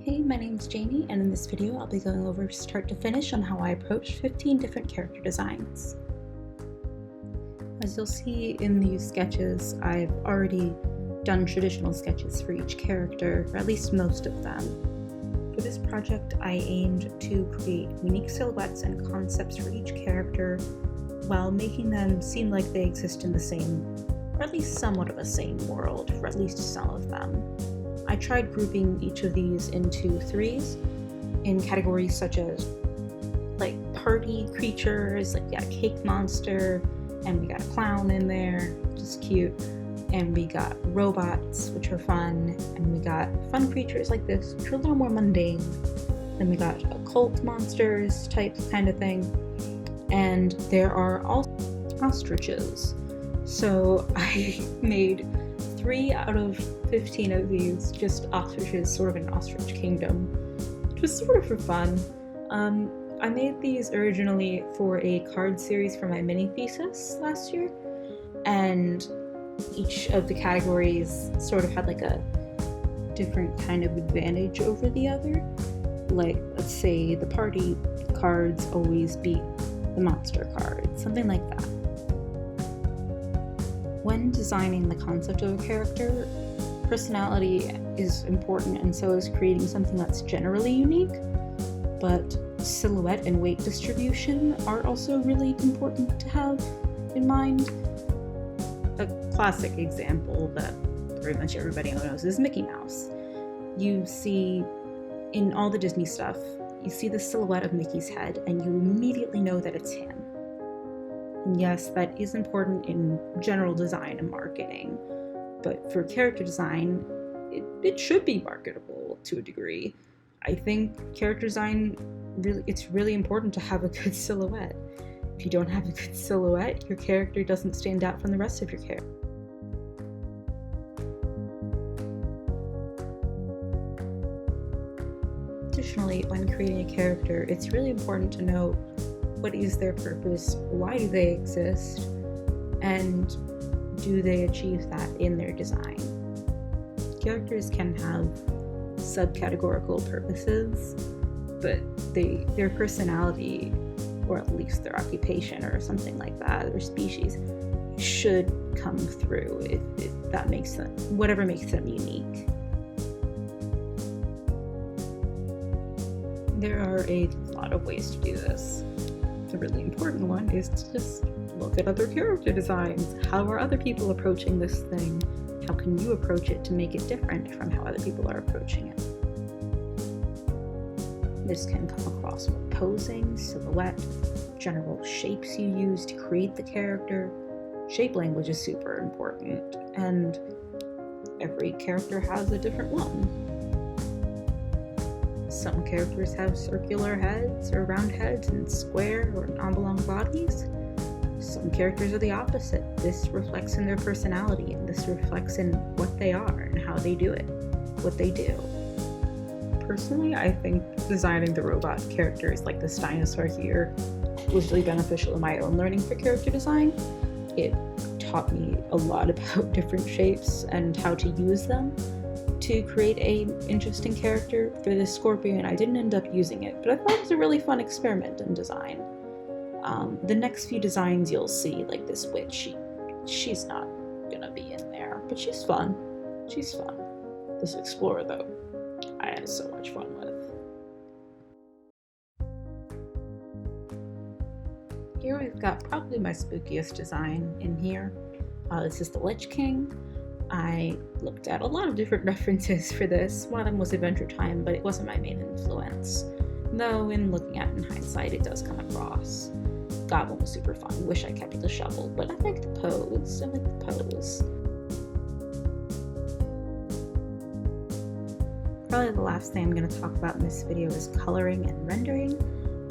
Hey, my name's Jamie, and in this video I'll be going over start to finish on how I approached 15 different character designs. As you'll see in these sketches, I've already done traditional sketches for each character, or at least most of them. For this project, I aimed to create unique silhouettes and concepts for each character while making them seem like they exist in the same, or at least somewhat of a same world, for at least some of them. I tried grouping each of these into threes in categories such as like party creatures, like we got a cake monster, and we got a clown in there, which is cute, and we got robots, which are fun, and we got fun creatures like this, which are a little more mundane. Then we got occult monsters type kind of thing, and there are also ostriches. So I made 3 out of 15 of these just ostriches, sort of an ostrich kingdom, just sort of for fun. I made these originally for a card series for my mini thesis last year, and each of the categories sort of had like a different kind of advantage over the other. Like, let's say the party cards always beat the monster cards, something like that. When designing the concept of a character, personality is important, and so is creating something that's generally unique, but silhouette and weight distribution are also really important to have in mind. A classic example that pretty much everybody knows is Mickey Mouse. You see, in all the Disney stuff, you see the silhouette of Mickey's head and you immediately know that it's him. And yes, that is important in general design and marketing, but for character design, it should be marketable to a degree. I think character design, it's really important to have a good silhouette. If you don't have a good silhouette, your character doesn't stand out from the rest of your character. Additionally, when creating a character, it's really important to know what is their purpose, why do they exist, and do they achieve that in their design. Characters can have subcategorical purposes, but their personality, or at least their occupation or something like that, their species, should come through if that makes them, whatever makes them unique. There are a lot of ways to do this. The really important one is to just look at other character designs. How are other people approaching this thing? How can you approach it to make it different from how other people are approaching it? This can come across with posing, silhouette, general shapes you use to create the character. Shape language is super important, and every character has a different one. Some characters have circular heads or round heads and square or oblong bodies. Some characters are the opposite. This reflects in their personality, and this reflects in what they are and how they do it, what they do. Personally, I think designing the robot characters like this dinosaur here was really beneficial in my own learning for character design. It taught me a lot about different shapes and how to use them to create an interesting character. For this scorpion, I didn't end up using it, but I thought it was a really fun experiment in design. The next few designs you'll see, like this witch, she's not gonna be in there, but she's fun. She's fun. This explorer, though, I had so much fun with. Here we've got probably my spookiest design in here. This is the Lich King. I looked at a lot of different references for this. One of them was Adventure Time, but it wasn't my main influence. Though, in looking at it in hindsight, it does come across. Goblin was super fun. Wish I kept the shovel, but I like the pose. I like the pose. Probably the last thing I'm going to talk about in this video is coloring and rendering.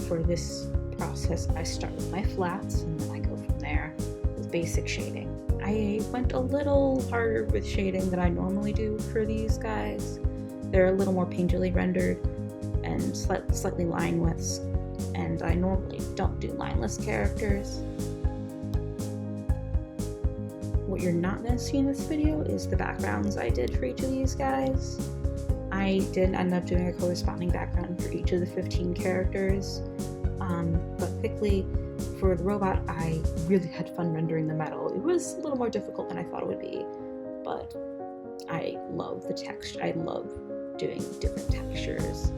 For this process, I start with my flats, and then I go from there with basic shading. I went a little harder with shading than I normally do for these guys. They're a little more painterly rendered and slightly line widths, and I normally don't do lineless characters. What you're not going to see in this video is the backgrounds I did for each of these guys. I did end up doing a corresponding background for each of the 15 characters, but quickly, for the robot, I really had fun rendering the metal. It was a little more difficult than I thought it would be, but I love the texture. I love doing different textures.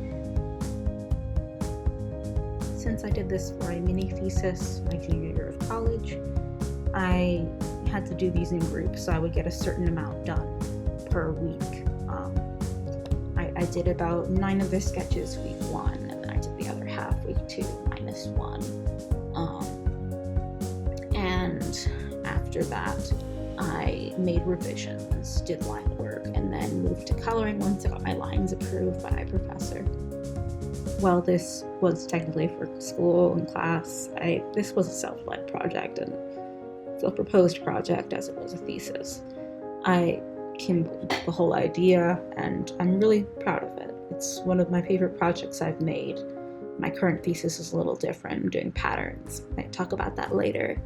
Since I did this for a mini thesis my junior year of college, I had to do these in groups, so I would get a certain amount done per week. I did about 9 of the sketches week 1, and then I did the other half week 2 minus 1. And after that, I made revisions, did line work, and then moved to coloring once I got my lines approved by my professor. While this was technically for school and class, this was a self-led project and self-proposed project as it was a thesis. I came up with the whole idea, and I'm really proud of it. It's one of my favorite projects I've made. My current thesis is a little different. I'm doing patterns. I might talk about that later.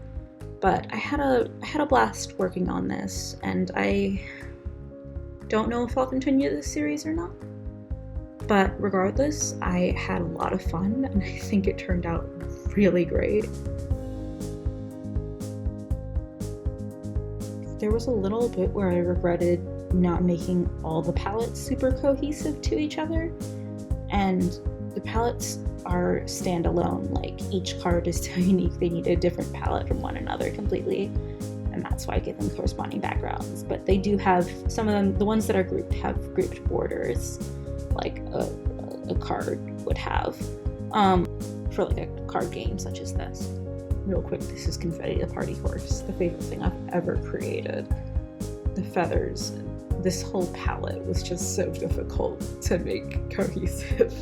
But I had a blast working on this, and I don't know if I'll continue this series or not. But regardless, I had a lot of fun, and I think it turned out really great. There was a little bit where I regretted not making all the palettes super cohesive to each other, and the palettes are standalone. Like, each card is so unique, they need a different palette from one another completely, and that's why I give them corresponding backgrounds. But they do have, some of them, the ones that are grouped, have grouped borders, like a card would have, for like a card game such as this. Real quick, this is Confetti the Party Horse, the favorite thing I've ever created. The feathers, this whole palette was just so difficult to make cohesive.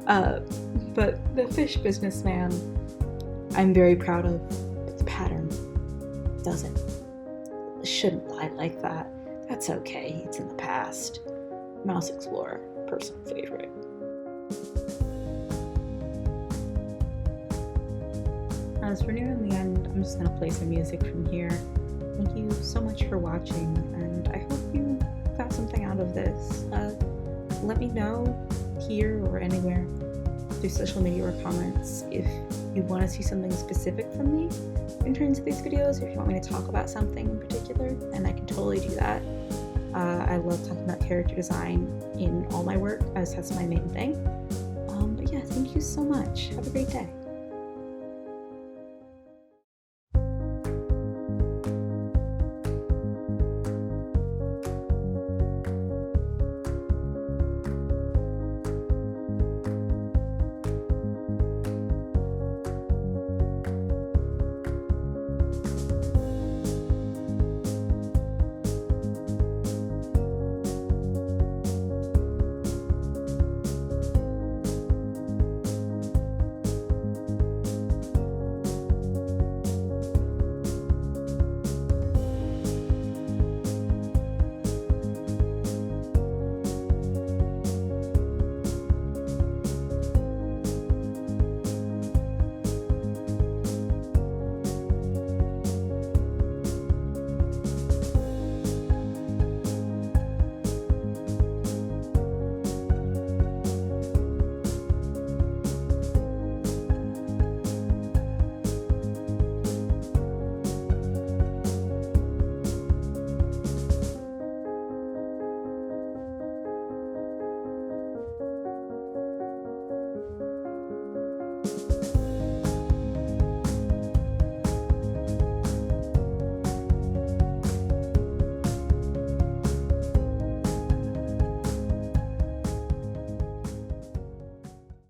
But the fish businessman, I'm very proud of, but the pattern shouldn't lie like that. That's okay, it's in the past. Mouse Explorer, personal favorite. As we're nearing the end, I'm just going to play some music from here. Thank you so much for watching, and I hope you got something out of this. Let me know here or anywhere through social media or comments if you want to see something specific from me in terms of these videos, or if you want me to talk about something in particular, and I can totally do that. I love talking about character design in all my work, as that's my main thing. But yeah, thank you so much. Have a great day.